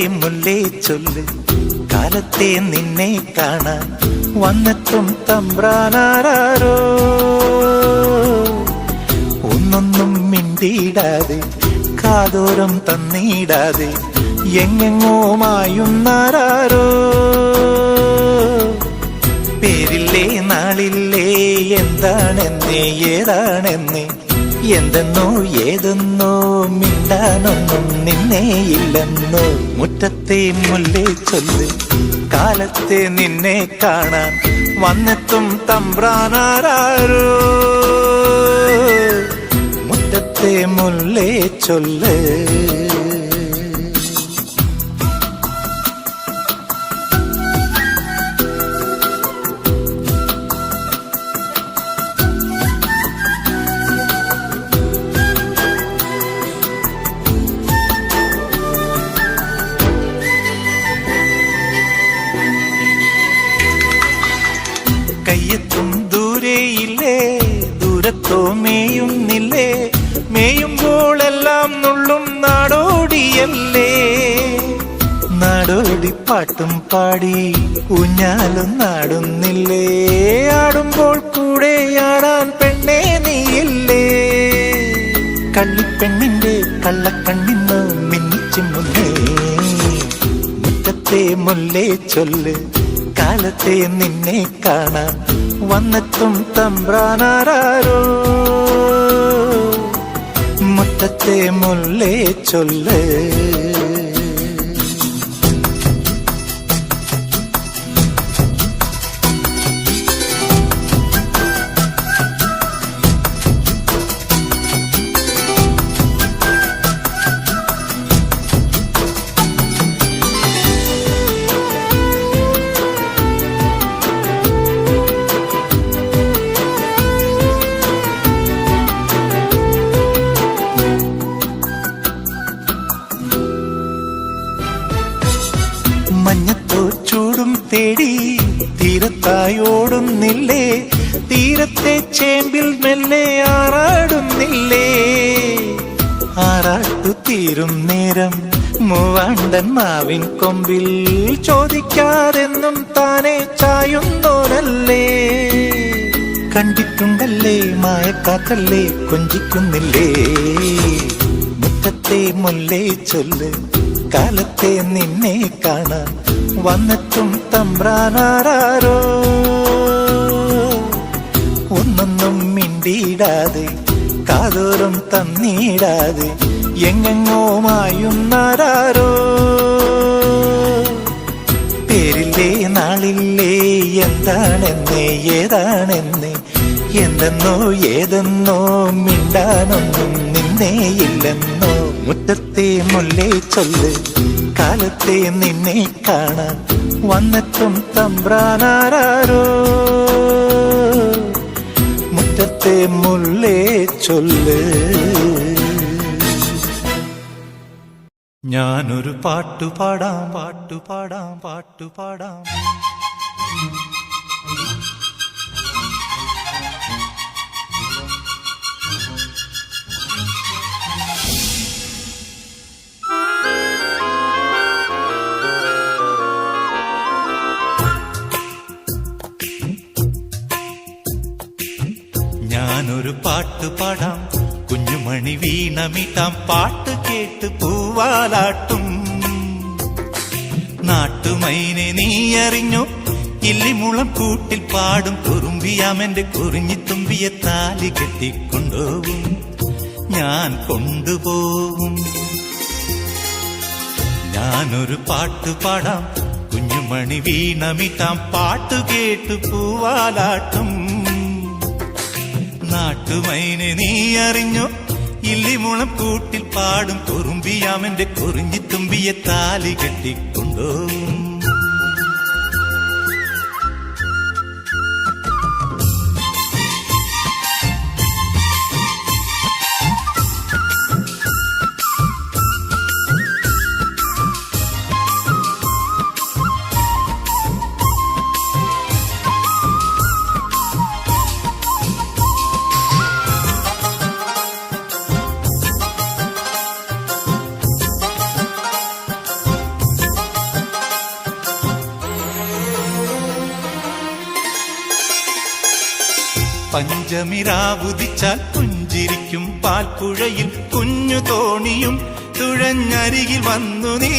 മുല്ലേ ചൊല്ല് കാലത്തെ നിന്നെ കാണാൻ വന്നെത്തും തമ്പ്രാനാരോ. ഒന്നൊന്നും മിണ്ടിയിടാതെ കാതോരം തന്നിടാതെ എങ്ങെങ്ങോ മായുന്നാരോ. പേരില്ലേ നാളില്ലേ എന്താണെന്നേ ഏതാണെന്നേ എന്തെന്നോ ഏതെന്നോ മിണ്ടാനൊന്നും നിന്നേയില്ലെന്നോ. മുറ്റത്തെ മുല്ലേ ചൊല്ല് കാലത്തെ നിന്നെ കാണാൻ വന്നെത്തും തമ്പ്രാനാരോ. മുറ്റത്തെ മുല്ലേ ചൊല്ല്. കയ്യെത്തും ദൂരെയില്ലേ ദൂരത്തോ മേയുന്നില്ലേ. മേയുമ്പോഴെല്ലാം നുള്ളും നാടോടിയല്ലേ. നാടോടി പാട്ടും പാടി ഊഞ്ഞാലും നാടുന്നില്ലേ. ആടുമ്പോൾ കൂടെ ആടാൻ പെണ്ണേ നീയില്ലേ. കള്ളിപ്പെണ്ണിന്റെ കള്ളക്കണ്ണിന്ന് മിന്നിച്ചിമുന്നേ. മുറ്റത്തെ മുല്ലേ ചൊല്ല് കാലത്തെ നിന്നെ കാണാൻ വന്നെത്തും തമ്പ്രാനാരോ. മുറ്റത്തെ മുല്ലേ ചൊല്ല്. മഞ്ഞത്തോ ചൂടും തേടി തീരത്തായോടുന്നില്ലേ. തീരത്തെ ചേമ്പിൽ മെല്ലെ ആറാടുന്നില്ലേ. ആറാട്ടു തീരും നേരം മൂവാണ്ടൻ മാവിൻ കൊമ്പിൽ ചോദിക്കാതെന്നും താനെ ചായുന്നോരല്ലേ. കണ്ടിട്ടുണ്ടല്ലേ മായക്കാറ്റല്ലേ കൊഞ്ചിക്കുന്നില്ലേ. മുറ്റത്തെ മുല്ലേ ചൊല്ല് കാലത്തെ നിന്നെ കാണാൻ വന്നെത്തും തമ്പ്രാനാരോ. ഒന്നൊന്നും മിണ്ടിയിടാതെ കാതോരം തന്നിടാതെ എങ്ങെങ്ങോ മായുന്നാരോ. പേരില്ലേ നാളില്ലേ എന്താണെന്നേ ഏതാണെന്നേ എന്തെന്നോ ഏതെന്നോ മിണ്ടാനൊന്നും നിന്നേയില്ലെന്നോ. മുറ്റത്തെ മുല്ലേ ചൊല്ല് കാലത്തെ നിന്നെ കാണാൻ വന്നെത്തും തമ്പ്രാനാരോ. മുറ്റത്തെ മുല്ലേ ചൊല്ല്. ഞാനൊരു പാട്ടുപാടാം പാട്ടുപാടാം പാട്ടുപാടാം. ഞാനൊരു പാട്ടുപാടാം കുഞ്ഞുമണി വീണമിട്ടാം. പാട്ട് കേട്ട് പൂവാലാട്ടും നാട്ടുമൈനെ നീ അറിഞ്ഞു. ഇല്ലിമുളം കൂട്ടിൽ പാടും കുറുമ്പിയാമെന്റെ കുറിഞ്ഞിത്തുമ്പിയെ താലി കെട്ടിക്കൊണ്ടുപോകും ഞാൻ കൊണ്ടുപോകും. ഞാനൊരു പാട്ടുപാടാം കുഞ്ഞുമണി വീണമിട്ടാം. പാട്ട് കേട്ട് പൂവാലാട്ടും നാട്ടുമൈനെ നീ അറിഞ്ഞു. ഇല്ലിമുളം കൂട്ടിൽ പാടും കുറുമ്പിയാമെന്റെ കുറിഞ്ഞിത്തുമ്പിയെ താലി കെട്ടിക്കൊണ്ടുപോകും. പഞ്ചമിരാവുദിച്ചാൽ പുഞ്ചിരിക്കും പാൽപ്പുഴയിൽ കുഞ്ഞു തോണിയും തുഴഞ്ഞരികിൽ വന്നു നീ.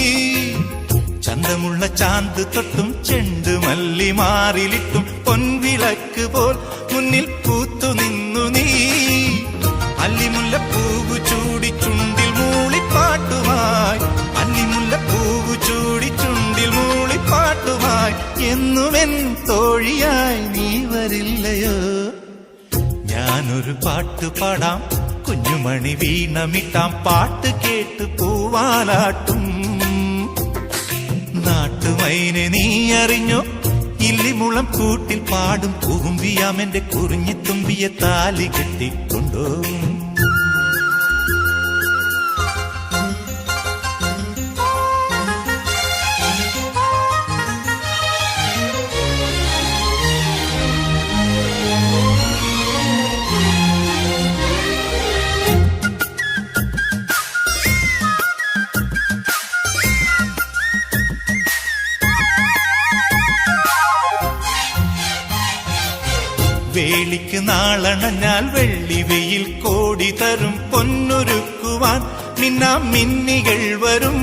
ചന്തമുള്ള ചാന്ത് തൊട്ടും ചെണ്ടുമല്ലി മാറിലിട്ടും പൊൻവിളക്ക് പോൽ മുന്നിൽ പൂത്തു നിന്നു നീ. അല്ലിമുല്ലപ്പൂവ് ചൂടി ചുണ്ടിൽ മൂളിപ്പാട്ടുമായി, അല്ലിമുല്ലപ്പൂവ് ചൂടി ചുണ്ടിൽ മൂളിപ്പാട്ടുമായി എന്നുമെൻ തോഴിയായി നീ വരില്ലയോ? ഞാനൊരു പാട്ട് പാടാം, കുഞ്ഞുമണി വീണമിട്ടാം, പാട്ട് കേട്ട് പൂവാലാട്ടും. നാട്ടുമൈനെ നീ അറിഞ്ഞോ? ഇല്ലിമുളം കൂട്ടിൽ പാടും കുറുമ്പിയാമെന്റെ കുറിഞ്ഞിത്തുമ്പിയെ താലി കെട്ടിക്കൊണ്ടോ. വേളിക്ക് നാളണഞ്ഞാൽ വെള്ളി വെയിൽ കോടി തരും പൊന്നൊരുക്കുവാൻ മിന്നാം മിന്നികൾ വരും.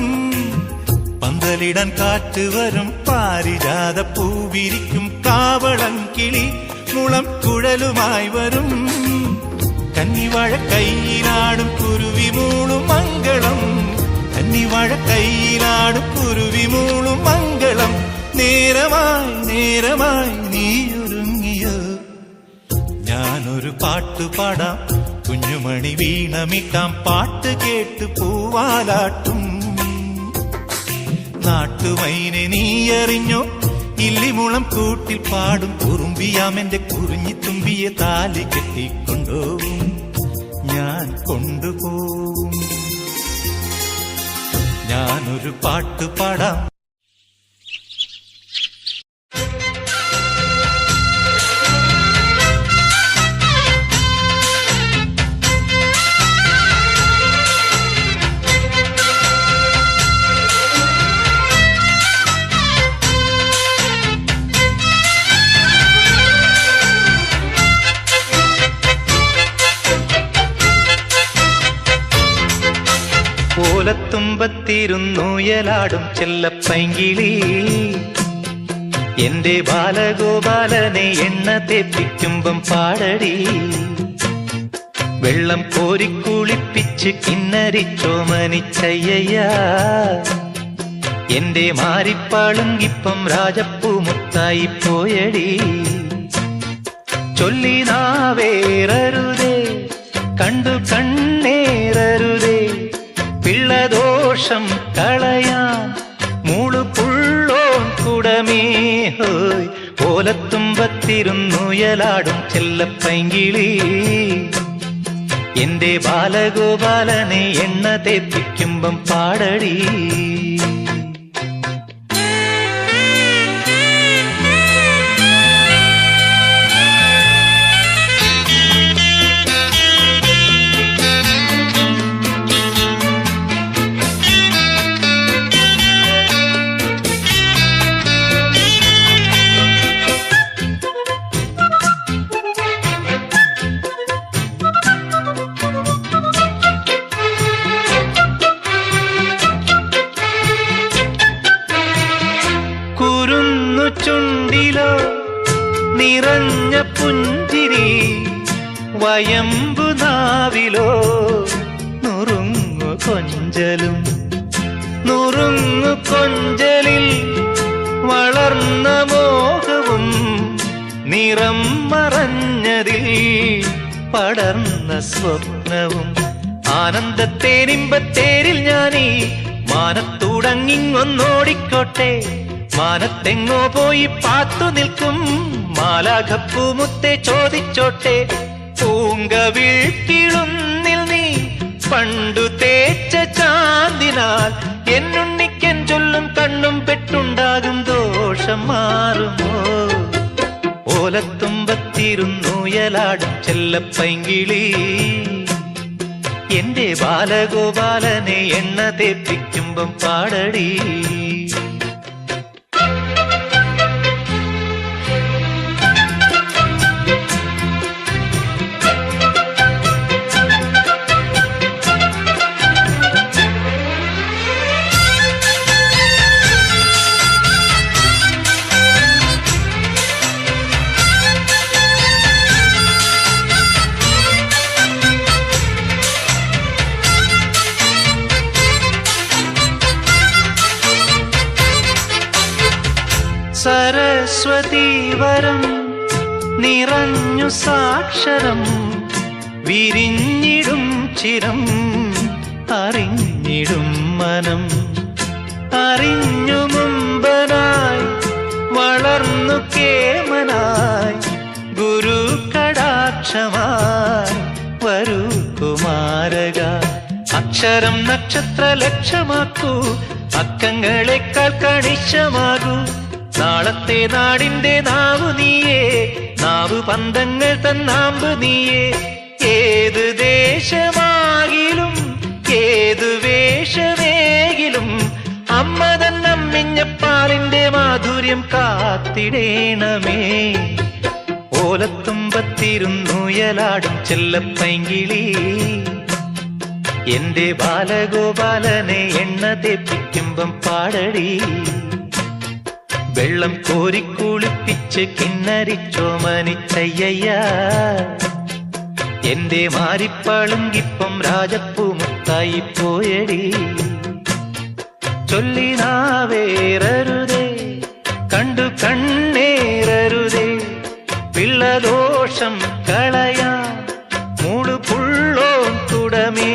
പന്തലിടാൻ കാറ്റ് വരും, പാരിജാത പൂവിരിക്കും, കാവളം കിളി മുളം കുഴലുമായി വരും. കന്നിവാഴ കൈയിലാടും കുരുവി മൂളും മംഗളം, കന്നിവാഴ കൈയിലാടും കുരുവി മൂളും മംഗളം. നേരമായി നേരമായി നീയൊരുങ്ങിയോ? ഞാനൊരു പാട്ട് പാടാം, കുഞ്ഞുമണി വീണമിട്ടാം, പാട്ട് കേട്ട് പൂവാലാട്ടും. നാട്ടുമൈനെ നീ അറിഞ്ഞോ? ഇല്ലിമുളം കൂട്ടിൽ പാടും കുറുമ്പിയാമെന്റെ കുറിഞ്ഞിത്തുമ്പിയെ താലി കെട്ടിക്കൊണ്ടോവും, ഞാൻ കൊണ്ടുപോവും. ഞാനൊരു പാട്ട് പാടാം. ഓലത്തുമ്പത്തിരുന്നുയലാടും ചെല്ലപ്പൈങ്കിളി, എന്റെ ബാലഗോപാലനെ എണ്ണ തേപ്പിക്കുമ്പം പാടടി. വെള്ളം കോരിക്കുളിപ്പിച്ച് കിന്നരിച്ചോമനിച്ചയ്യ, എന്റെ മാരിപ്പാളുങ്കിപ്പം രാജപ്പൂമുത്തായി പോയടി. ചൊല്ലി നാവേറരുതേ, കണ്ടു കണ്ണേറരുതേ, പിള്ളദോഷം കളയാൻ മൂളുപുള്ളോൻ കുടമേ ഹോയ്. ഓലത്തുമ്പത്തിരുന്നുയലാടും ചെല്ലപ്പൈങ്കിളി, എന്റെ ബാലഗോപാലനെ എണ്ണ തേപ്പിക്കുമ്പം പാടടി. ചുണ്ടിലോ നിറഞ്ഞ പുഞ്ചിരി, വയമ്പു നാവിലോ നുറുങ്ങു കൊഞ്ചലും. നുറുങ്ങു കൊഞ്ചലിൽ വളർന്ന മോഹവും നിറം മറഞ്ഞതിൽ പടർന്ന സ്വപ്നവും. ആനന്ദത്തേരിമ്പത്തേരിൽ ഞാനീ മാനത്തുടങ്ങിങ്ങൊന്നോടിക്കോട്ടെ, മാനത്തെങ്ങോ പോയി പാത്തു നിൽക്കും മാലാഖപ്പൂമുത്തെ ചോദിച്ചോട്ടെ. പൂങ്കവിഴ്ത്തിളുന്നിൽ നീ പണ്ടു തേച്ച ചാന്തിനാൽ എന്നുണ്ണിക്കൻ ചൊല്ലും കണ്ണും പെട്ടുണ്ടാകും ദോഷം മാറുമോ? ഓലത്തുമ്പത്തിരുന്നുയലാടും ചെല്ലപ്പൈങ്കിളി, എന്റെ ബാലഗോപാലനെ എണ്ണ തേപ്പിക്കുമ്പം പാടടി. സരസ്വതീവരം നിറഞ്ഞു സാക്ഷരം വിരിഞ്ഞിടും ചിരം അറിഞ്ഞിടും മനം അറിഞ്ഞു മുമ്പനായി വളർന്നു കേമനായി ഗുരു കടാക്ഷമായി വരൂ കുമാരക അക്ഷരം നക്ഷത്ര ലക്ഷ്യമാക്കൂ അക്കങ്ങളെക്കാൾ കണിശമാകൂ നാളത്തെ നാടിന്റെ നാവു നീയേ നാവു പന്തങ്ങൾ തന്നാമ്പ് നീയേ ഏത് ദേശമാകിലും ഏതു വേഷമേകിലും അമ്മ തന്നമ്മിഞ്ഞപ്പാലിന്റെ മാധുര്യം കാത്തിടേണമേ ഓലത്തുമ്പത്തിരുന്നുയലാടും ചെല്ലപ്പൈങ്കിളി എന്റെ ബാലഗോപാലനെ എണ്ണ തേപ്പിക്കുമ്പം പാടടി വെള്ളം കോരിക്കുളിപ്പിച്ച് കിന്നരിച്ചോമനിച്ചയ്യ എന്റെ മാരിപ്പളുങ്കിപ്പം രാജപ്പൂ മുത്തായി പോയടി ചൊല്ലിനാവേറരുതേ കണ്ടു കണ്ണേറരുതേ പിള്ളദോഷം കളയാ മൂളു പുള്ളോൻ തുടമേ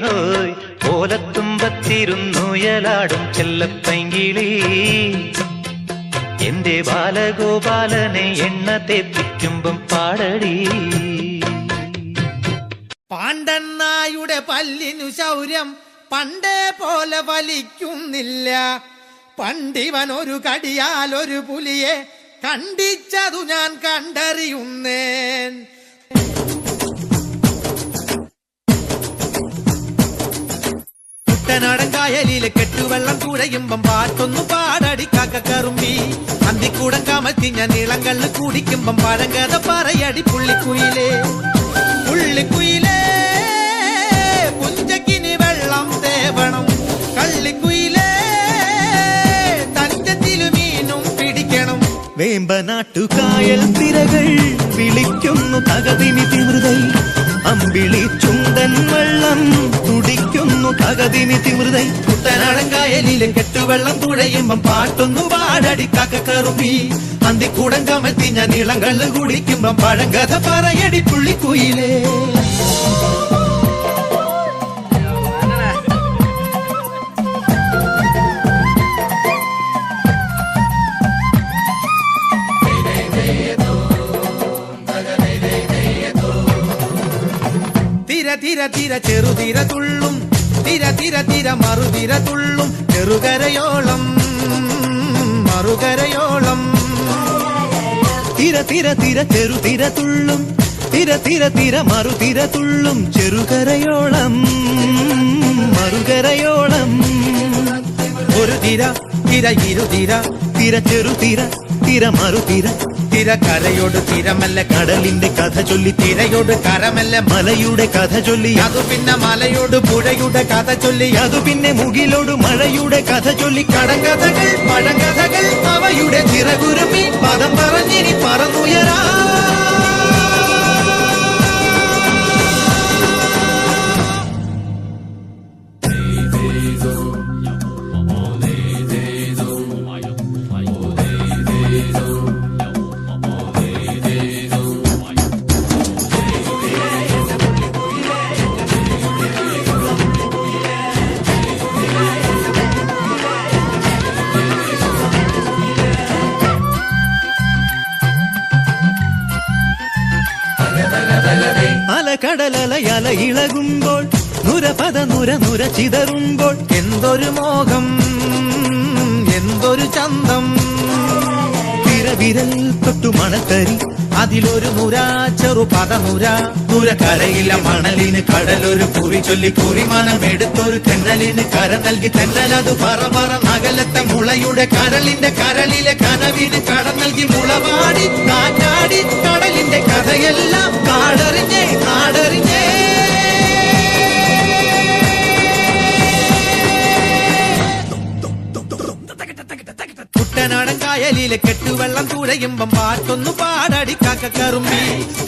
ഹോയ് ഓലത്തുമ്പത്തിരുന്നുയലാടും ചെല്ലപ്പൈങ്കിളി എന്റെ ബാലഗോപാലനെ എണ്ണ തേപ്പിക്കുമ്പം പാടടി പാണ്ടണ്ണായുടെ പല്ലിനു ശൗര്യം പണ്ടേ പോലെ വലിക്കുന്നില്ല പണ്ടിവൻ ഒരു കടിയാൽ ഒരു പുലിയെ കണ്ടിച്ചതു ഞാൻ കണ്ടറിയുന്നേൻ കുട്ടനാടൻ കായലിലെ കെട്ടുവെള്ളം കുഴയുമ്പം പാട്ടൊന്നു പാടടി കാക്കക്കറുമ്പി അന്തിക്കൂടം കമത്തി ഞാൻ നീളങ്കല്ല് കുടിക്കുമ്പം പഴങ്കഥ പറയടി പുള്ളിക്കുയിലേ പുള്ളിക്കുയിലേ പുഞ്ചക്കിനി വെള്ളം തേവണം കള്ളിക്കുയിലേ തഞ്ചത്തിലു മീനും പിടിക്കണം വേമ്പനാട്ടുകായൽ തിരകൾ വിളിക്കുന്നു തകതിമി തിമൃതൈ അമ്പിളി ചുണ്ടൻ വെള്ളം തുടിക്കുന്നു തകതിമി തിമൃതൈ കുട്ടനാടൻ കായലിലെ കെട്ടുവെള്ളം തുഴയുമ്പം പാട്ടൊന്നു പാടടി കാക്കക്കറുമ്പി അന്തിക്കൂടം കമത്തി ഞാൻ ഇളങ്കള്ള് കുടിക്കുമ്പം പഴങ്കഥ പറയടി പുള്ളിക്കുയിലേ തിര തിര ചെറുതിര തുള്ളും തിര തിര തിര മറുതിര തുള്ളും ചെറുകരയോളം മറുകരയോളം തിര തിര തിര ചെറുതിര തുള്ളും തിര തിര തിര മറുതിര തുള്ളും ചെറുകരയോളം മറുകരയോളം ഒരു തിര തിര ഇരുതിര തിര ചെറുതിര തിര മറുതിര തിര കരയോട് തിരമല്ല കടലിന്റെ കഥ ചൊല്ലി തിരയോട് കരമല്ല മലയുടെ കഥ ചൊല്ലി അതു പിന്നെ മലയോട് പുഴയുടെ കഥ ചൊല്ലി അതു പിന്നെ മുകിലോട് മഴയുടെ കഥ ചൊല്ലി കടങ്കഥകൾ പഴങ്കഥകൾ അവയുടെ ചിറകുരുമി പദം പറഞ്ഞിനി പറന്നുയരാ അലകടലയല ഇളകുമ്പോൾ നുരപദ നുര നുര ചിതറുമ്പോൾ എന്തൊരു മോഹം എന്തൊരു ചന്തം വിരവിരൽ തൊട്ടു മണത്തരി അതിലൊരു നുര ചെറു പദനുര നുര കരയില മണലിന് കടലൊരു കുറി ചൊല്ലി കുറിമാനം എടുത്തൊരു തെന്നലിന് കര നൽകി തെന്നലത് പറ പറ നഗലത്തെ മുളയുടെ കരളിന്റെ കരളിലെ കനവിന് കട നൽകി മുളവാടി കാറ്റാടി കടലിന്റെ കഥയെല്ലാം കാടറിഞ്ഞേ കാടറിഞ്ഞേ കുട്ടനാടൻ കായലിലെ കെട്ടുവെള്ളം തുഴയുമ്പം പാട്ടൊന്നു പാടടി കാക്കക്കറുമ്പി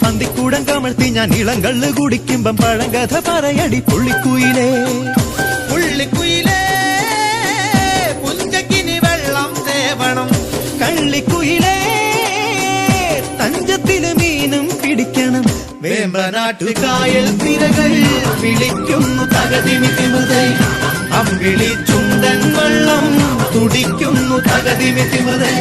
അന്തിക്കൂടം കമഴ്ത്തി ഞാൻ ഇളങ്കള്ള് കുടിക്കുമ്പം പഴങ്കഥ പറയടി പുള്ളിക്കുയിലേ പുള്ളിക്കുയിലേ പുഞ്ചക്കിനി വെള്ളം തേവണം കള്ളിക്കുയിലേ വേമ്പനാട്ടു കായൽ തിരകൾ വിളിക്കുന്നു തകതിമിതിമുതൈ അമ്പിളി ചുണ്ടൻ വെള്ളം തുടിക്കുന്നു തകതിമിതിമുതൈ.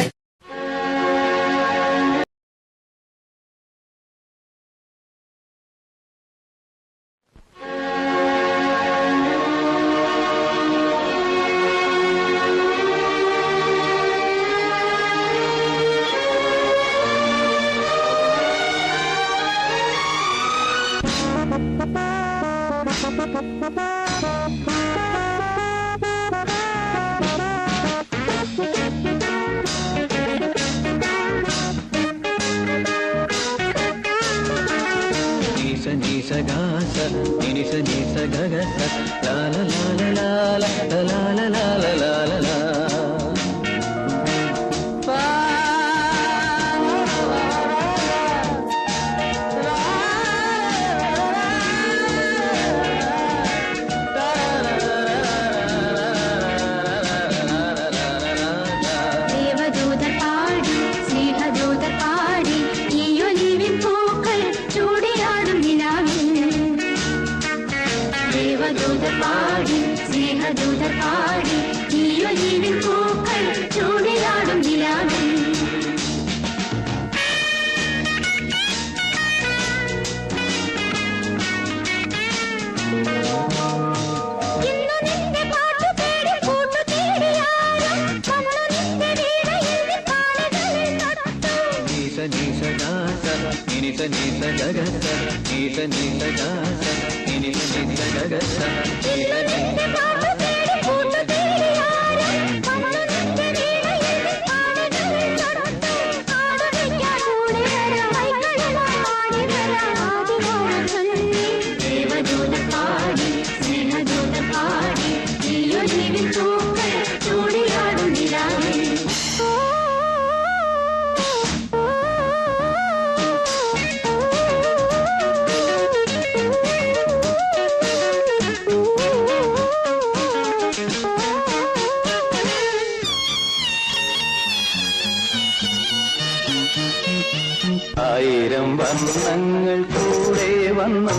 ആയിരം വർണ്ണങ്ങൾ കൂടെ വന്നു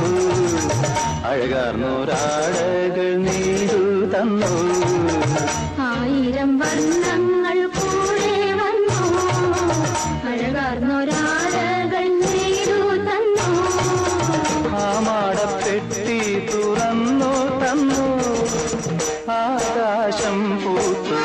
അഴകാർന്നോരാടകൾ നീരു തന്നു. ആയിരം വർണ്ണങ്ങൾ കൂടെ വന്നു അഴകാർന്നോരാടകൾ നീരു തന്നു. ആ മാടപ്പെട്ടി തുറന്നു തന്നു ആകാശം പൂത്തു.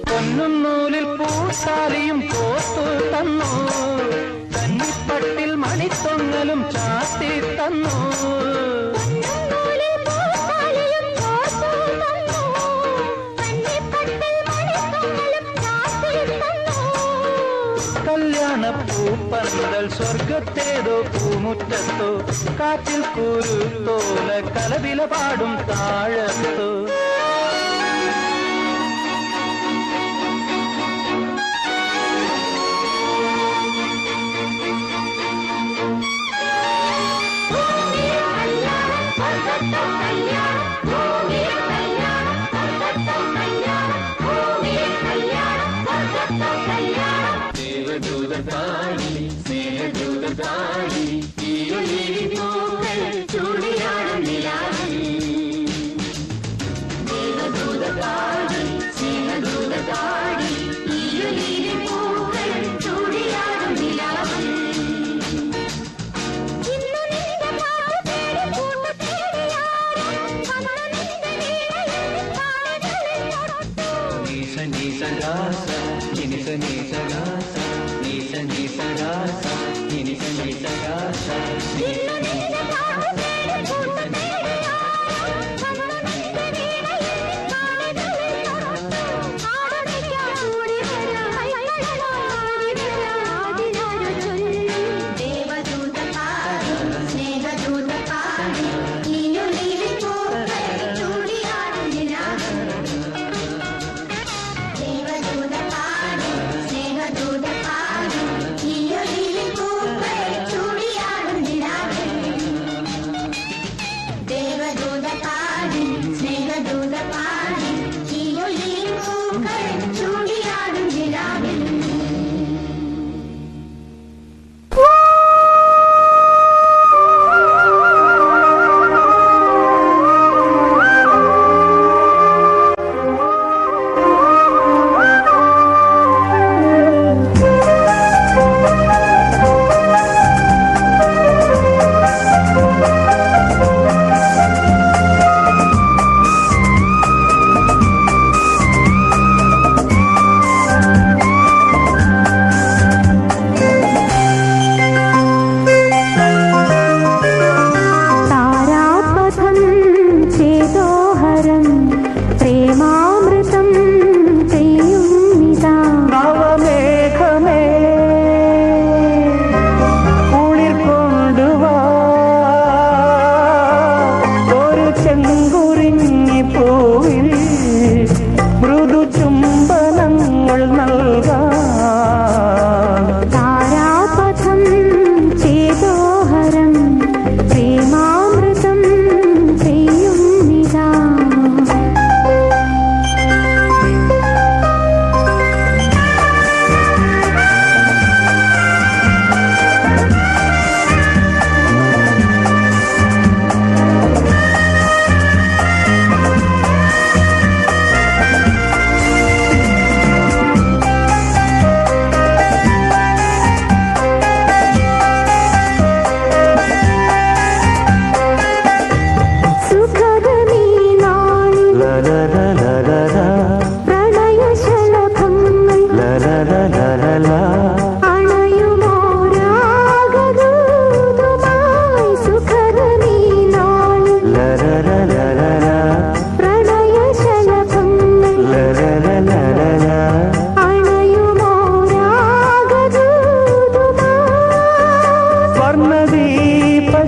പൊന്നുന്നൂലിൽ പൂസാലിയും കോർത്തു തന്നു, കന്നിപ്പട്ടിൽ മണിത്തൊങ്ങലും ചാത്തി തന്നു. കല്യാണ പൂപ്പന്തൽ സ്വർഗത്തേതോ പൂമുറ്റത്തോ കാറ്റിൽ കുരുത്തോല കലവില പാടും താഴത്തോ.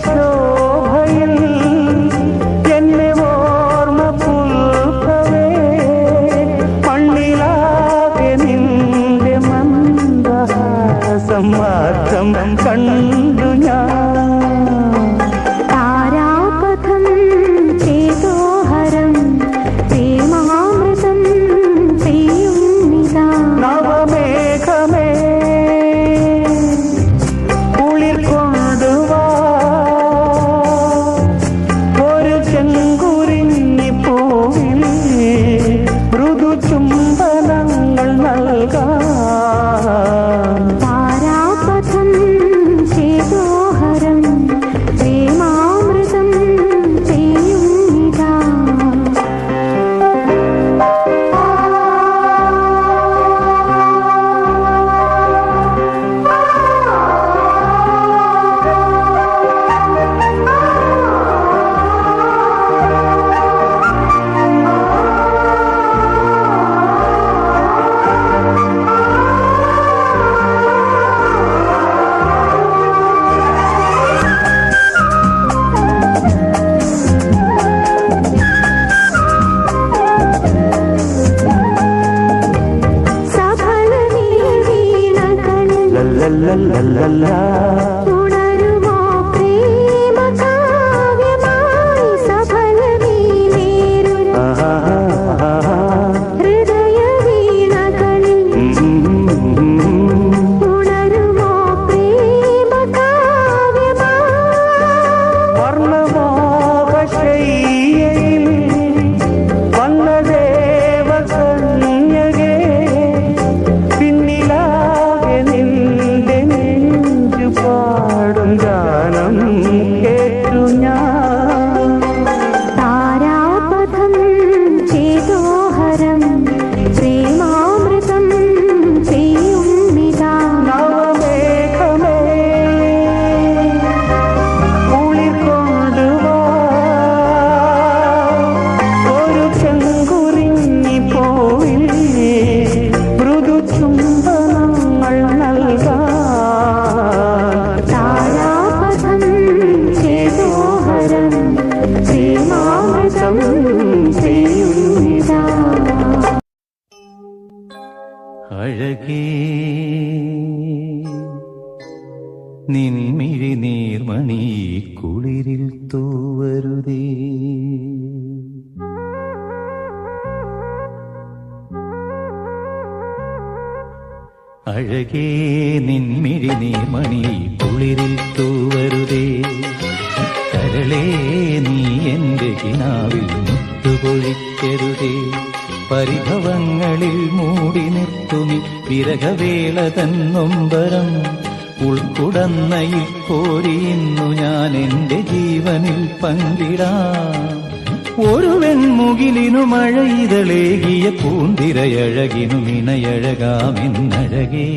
ശോഭയിൽ എന്നെ ഓർമ്മ പുൽക്കവേ മണ്ണിലാകെ നിന്റെ മന്ദഹാസം മാത്രം കണ്ടു ഞാൻ. താരാപഥം ചേതോഹരം പ്രേമാമൃതം പെയ്യും നിതാ. നവമേഘമേ കുളിർ കൊണ്ടുവാ ഒരു ചെങ്കുരിഞ്ഞി പൂവിൽ മൃദു ചുംബനങ്ങൾ നൽകാം. താരാപഥം ചേതോഹരം പ്രേമാമൃതം പെയ്യും നിതാ. ലല്ലല്ലല്ലല്ലാ. ഉണരുമോ പ്രേമകാവ്യമായി സഫലമീ നേരുര ഹൃദയവീണകളിൽ. ഉണരുമോ പ്രേമകാവ്യമായി വർണ്ണമോഹശയ്യയിൽ വന്ന ദേവകന്യകേ പിന്നിലാകെ നിന്റെ നെഞ്ചു പാടും ഗാനം കേട്ടു ഞാൻ. താരാപഥം ചേതോഹരം പ്രേമാമൃതം പെയ്യും നിതാ. നവമേഘമേ കുളിർ കൊണ്ടുവാ ഒരു ചെങ്കുരിഞ്ഞി പൂവിൽ മൃദു ചുംബനങ്ങൾ നൽകാം. താരാപഥം ചേതോഹരം പ്രേമാമൃതം പെയ്യും നിതാ. അഴകേ നിൻമിഴി നീർമണി കുളിരിൽ തൂവരുതേ. അഴകേ നിൻമിഴി നീർമണി കുളിരിൽ തൂവരുതേ. കരളേ നീ എന്റെ കിനാവിൽ മുത്തുപൊഴിക്കരുതേ. പരിഭവങ്ങളിൽ മൂടി നിർത്തുമി വിരഹവേള തന്നൊമ്പരം ഉൾക്കുടന്നയിൽ കോരിയുന്നു ഞാൻ എന്റെ ജീവനിൽ പങ്കിടാം. ഒരു വെൺമുകിലിനു മഴയിതളേകിയ പൂന്തിരയഴകിനു ഇണയഴകാമെന്നഴകേ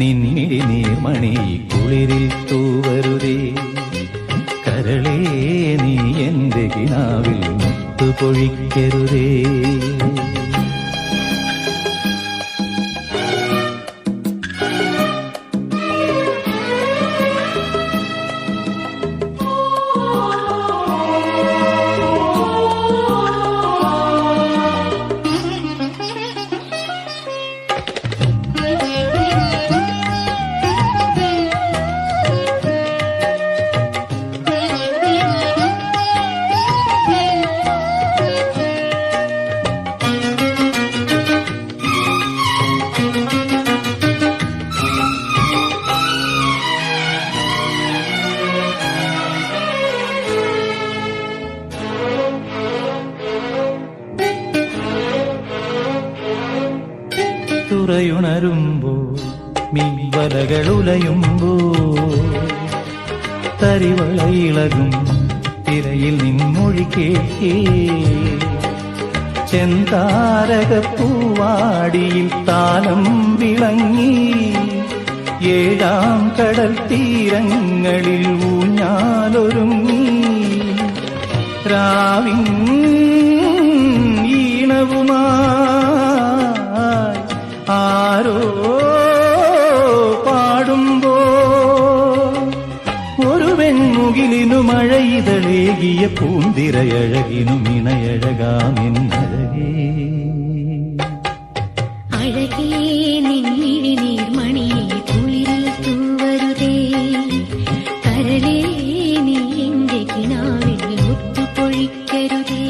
നിൻമിഴി നീർമണി കുളിരിൽ തൂവരുതേ. കരളേ നീ എന്റെ കിനാവിൽ മുത്തുപൊഴിക്കരുതേ. തുറയുണരുമ്പോ മീൻവലകളുലയുമ്പോ തരിവളയിളകും തിരയിൽ നിൻമൊഴി കേൾക്കേ. ചെന്താരകപ്പൂവാടിയിൽ താലം വിളങ്ങി ഏഴാം കടൽ തീരങ്ങളിൽ ഊഞ്ഞാലൊരുങ്ങി. രാവിൻ ഈണവുമായി ആരോ പാടുമ്പോ ഒരു വെൺമുകിലിനു മഴയിതളേകിയ പൂന്തിരയഴകിനും ഇണയഴകാമെന്നഴകേ അഴകേ നിന്നിഴി നീർമണിയെ കുളിരിൽ തൂവരുതേ കരളേ നീ എന്റെ കിനാവിൽ മുത്തുപൊഴിക്കരുതേ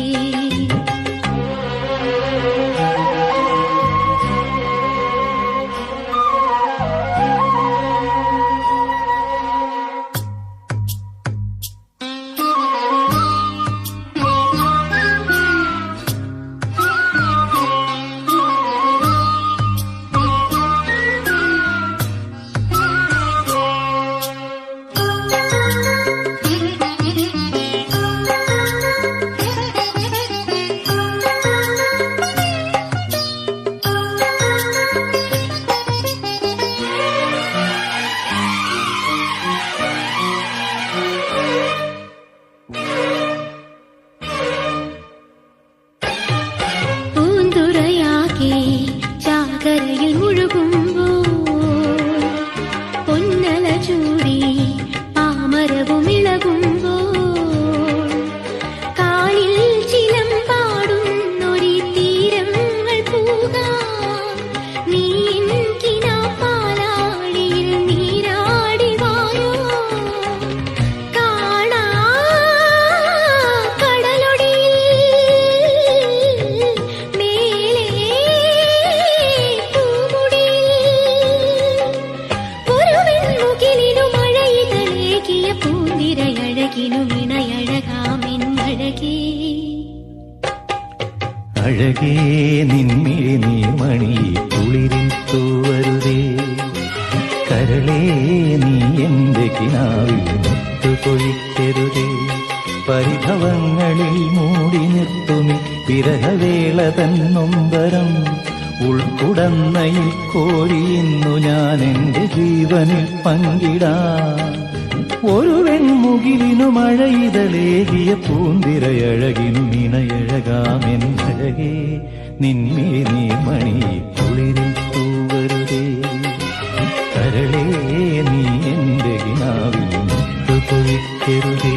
ചാകരയിൽ മുഴുകുമ്പോൾ പൊന്നല ചൂടി പാമരവും ഇളകുമ്പോൾ കാലിൽ ചിലമ്പാടുന്നൊരി തീരങ്ങൾ പൂകാൻ നീ കിനാപ്പാലാഴിയിൽ നീരാടി വായോ കാണാ കടലൊടിയിൽ അഴകേ നിൻമിഴി നീർമണി കുളിരിൽ തൂവരുതേ കരളേ നീ എന്റെ കിനാവിൽ മുത്തുപൊഴിക്കരുതേ പരിഭവങ്ങളിൽ മൂടി നിർത്തുമി വിരഹവേള തന്നൊമ്പരം ഉൾക്കുടന്നയിൽ കോരിയുന്നു ഞാൻ എന്റെ ജീവനിൽ പങ്കിടാം ഒരു വെൺമുകിലിനു മഴയിതളേകിയ പൂന്തിരയഴകിനും ഇണയഴകാമെന്നഴകേ നിൻമിഴി നീർമണി കുളിരിൽ തൂവരുതേ കരളേ നീ എന്റെ കിനാവിൽ മുത്തുപൊഴിക്കരുതേ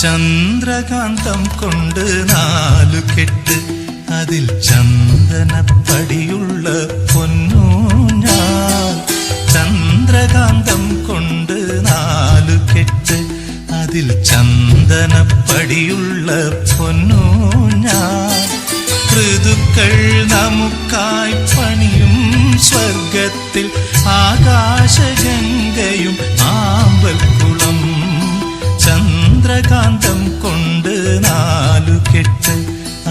ചന്ദ്രകാന്തം കൊണ്ട് 4 കെട്ട് അതിൽ ചന്ദനപ്പടിയുള്ള പൊന്നൂഞ്ഞാൽ ചന്ദ്രകാന്തം കൊണ്ട് 4 കെട്ട് അതിൽ ചന്ദനപ്പടിയുള്ള പൊന്നൂഞ്ഞാൽ ഋതുക്കൾ നമുക്കായി പണിയും സ്വർഗത്തിൽ ആകാശഗംഗയും ആമ്പൽക്കുളം ചന്ദ്രകാന്തം കൊണ്ട് 4 കെട്ട്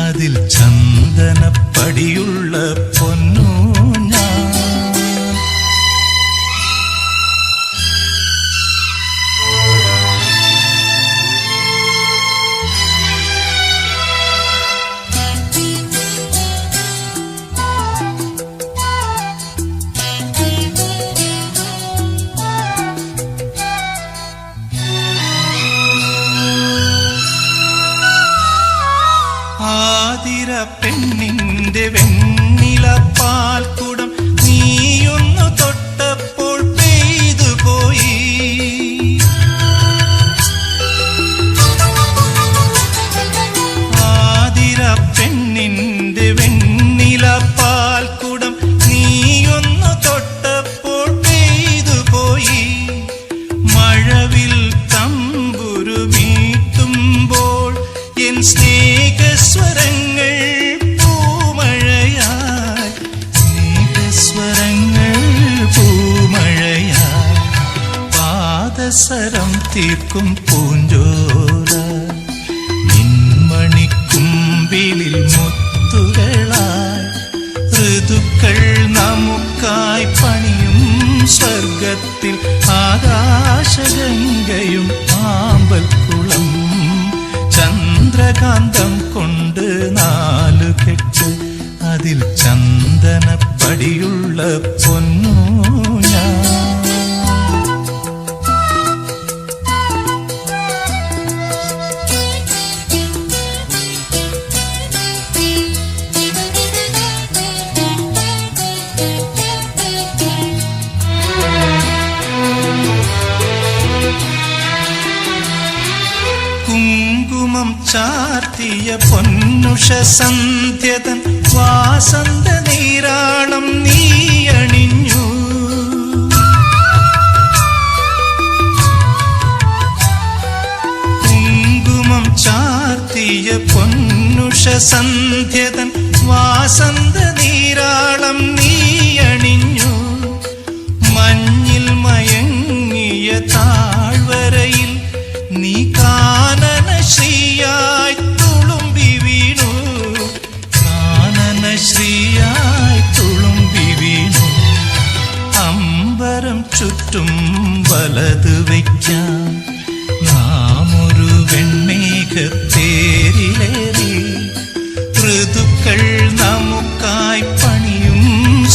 അതിൽ ചന്ദനപ്പടിയുള്ള പൊന്നൂഞ്ഞാൽ ആതിര പെണ്ണിന്റെ വെണ്ണില പാൽക്കുടം നീയൊന്നു തൊട്ടപ്പോൾ പെയ്തു പോയി ആതിര പെണ്ണിന്റെ വെണ്ണില പാൽക്കുടം നീയൊന്നു തൊട്ടപ്പോൾ പെയ്തു പോയി മഴവിൽ തമ്പുരു മീട്ടുമ്പോൾ എൻ സ്നേഹസ്വരങ്ങൾ പൂമഴയായി സ്നേഹസ്വരങ്ങൾ പൂമഴയായി പാദസരം തീർക്കും പൂഞ്ചോല നിൻമണിക്കുമ്പിളിൽ മുത്തുകളായി ഋതുക്കൾ നമുക്ക് പൊന്നു ഞാൻ. കുങ്കുമം ചാർത്തിയ പൊന്നുഷ സന്ധ്യതൻ വാസന്ത നീരാളം നീയണിഞ്ഞു. കുങ്കുമം ചാർത്തിയ പൊന്നുഷ സന്ധ്യതൻ വാസന്ത നീരാളം നീയണിഞ്ഞു. മഞ്ഞിൽ മയങ്ങിയ താഴ്വരയിൽ നീ കാനന ശ്രീയായി തുളുമ്പി വീണു. കാനന ശ്രീയായി തുളുമ്പി വീണു. അമ്പരം ചുറ്റും വലത് വയ്ക്കാൻ നാം ഒരു വെണ്ണേകത്തേരിലേറി. ഋതുക്കൾ നമുക്കായി പണിയും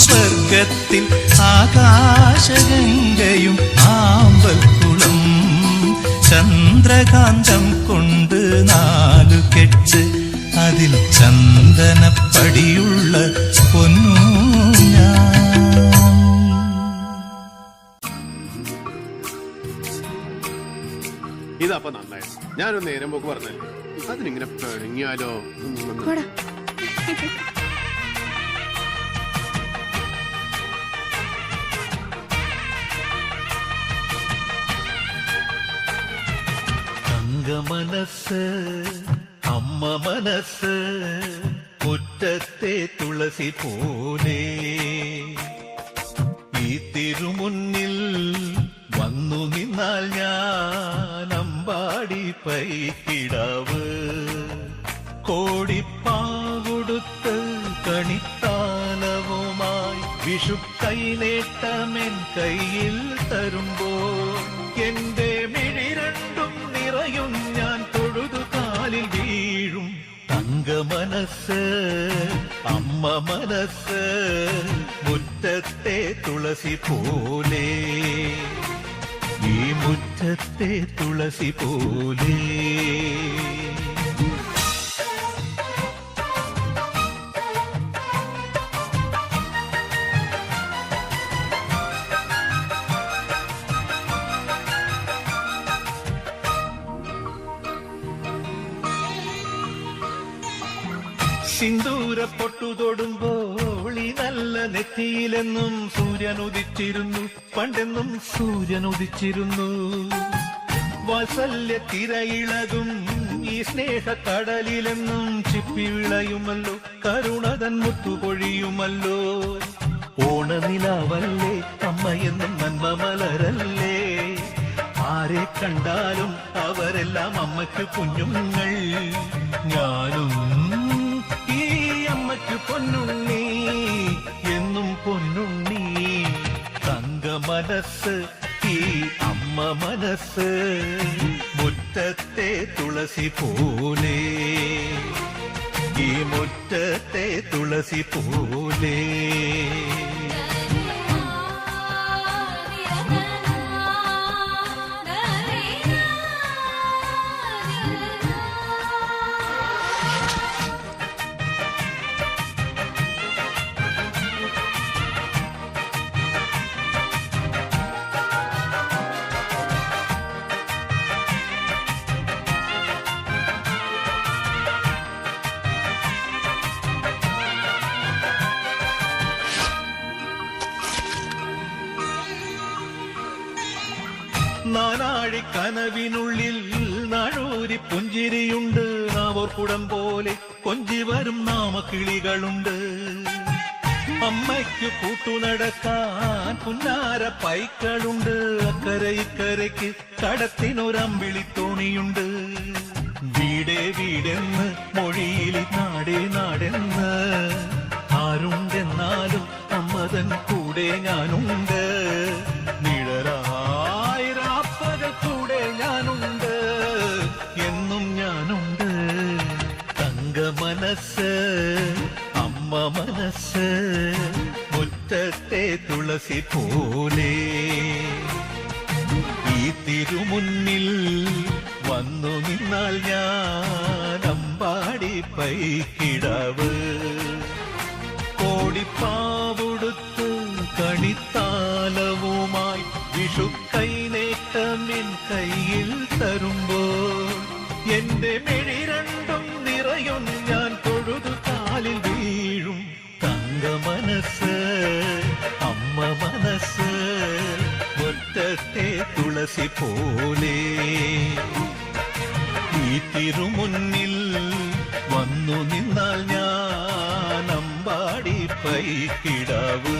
സ്വർഗത്തിൽ ആകാശഗംഗയും ആമ്പൽക്കുളം. ചന്ദ്രകാന്തം കൊണ്ട് 4 കെട്ട് അതിൽ ചന്ദനപ്പടിയുള്ള പൊന്നു ഞാൻ. ഇതപ്പൊ നന്നായി. ഞാനൊരു നേരം പോക്ക് പറഞ്ഞല്ലേ, അതിനിങ്ങനെ പിണങ്ങിയാലോ? മനസ്സ് അമ്മ മനസ്സ് മുറ്റത്തെ തുളസി പോലെ ഈ തിരുമുന്നിൽ വന്നു നിന്നാൽ ഞാൻ അമ്പാടി പൈക്കിടാവ്. കോടിപ്പാകൊടുത്ത് കണിത്താലവുമായി വിഷു കൈനേട്ടമെൻ കയ്യിൽ തരുമ്പോൾ എന്റെ മിഴി രണ്ടും നിറയും ഞാൻ തൊഴുതു കാലിൽ വീഴും. തങ്ക മനസ്സ് അമ്മ മനസ്സ് മുറ്റത്തെ തുളസി പോലെ ഈ മുറ്റത്തെ തുളസി പോലെ. സിന്ദൂര പൊട്ടു തൊടുമ്പോൾ ഈ നല്ല നെറ്റിയിലെന്നും സൂര്യൻ ഉദിച്ചിരുന്നു. പണ്ടെന്നും സൂര്യൻ ഉദിച്ചിരുന്നു. വാത്സല്യ തിരയിളകും ഈ സ്നേഹ കടലിലെന്നും ചിപ്പി വിളയുമല്ലോ. കരുണതൻ മുത്തുപൊഴിയുമല്ലോ. ഓണനിലാവല്ലേ അമ്മയെന്നും നന്മ മലരല്ലേ. ആരെ കണ്ടാലും അവരെല്ലാം അമ്മയ്ക്ക് കുഞ്ഞുങ്ങൾ. ഞാനും ഈ അമ്മയ്ക്ക് പൊന്നുണ്ണി എന്നും പൊന്നുണ്ണി. തങ്ക മനസ്സ് ഈ അമ്മ മനസ്സ് മുറ്റത്തെ തുളസി പോലെ ഈ മുറ്റത്തെ തുളസി പോലെ. നാനാഴി കനവിനുള്ളിൽ നാഴൂരി പുഞ്ചിരിയുണ്ട്. നാവോർക്കുടം പോലെ കൊഞ്ചി വരും നാമക്കിളികളുണ്ട്. അമ്മയ്ക്ക് കൂട്ടുനടക്കാൻ പുന്നാര പൈക്കളുണ്ട്. അക്കരെ ഇക്കരയ്ക്ക് കടത്തിനൊരമ്പിളിത്തോണിയുണ്ട്. വീടേ വീടെന്ന് മൊഴിയിൽ നാടേ നാടെന്ന് ആരുണ്ടെന്നാലും അമ്മതൻ കൂടെ ഞാനുണ്ട്. നിഴലായിരാപ്പകൽ കൂടെ ഞാനുണ്ട്. എന്നും ഞാനുണ്ട്. തങ്ക മനസ്സ് അമ്മ മനസ്സ് മുറ്റത്തെ തുളസി പോലെ ഈ തിരുമുന്നിൽ വന്നു നിന്നാൽ ഞാൻ അമ്പാടി പൈക്കിടാവ് കോടിപ്പാവുടുത്ത് കണിത്താലവുമായി വിഷുക്കൈനേറ്റമിൻ കയ്യിൽ തരുമ്പോൾ എന്റെ മിഴി രണ്ടും നിറയും ഞാൻ തൊഴുതു കാലിൽ വീഴും തങ്ക മനസ്സ് അമ്മ മനസ്സ് ഒറ്റത്തെ തുളസി പോലെ ഈ തിരുമുന്നിൽ വന്നു നിന്നാൽ ഞാൻ അമ്പാടി പൈക്കിടാവ്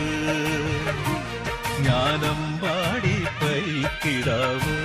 ഞാനമ്പാടി പൈക്കിടാവ്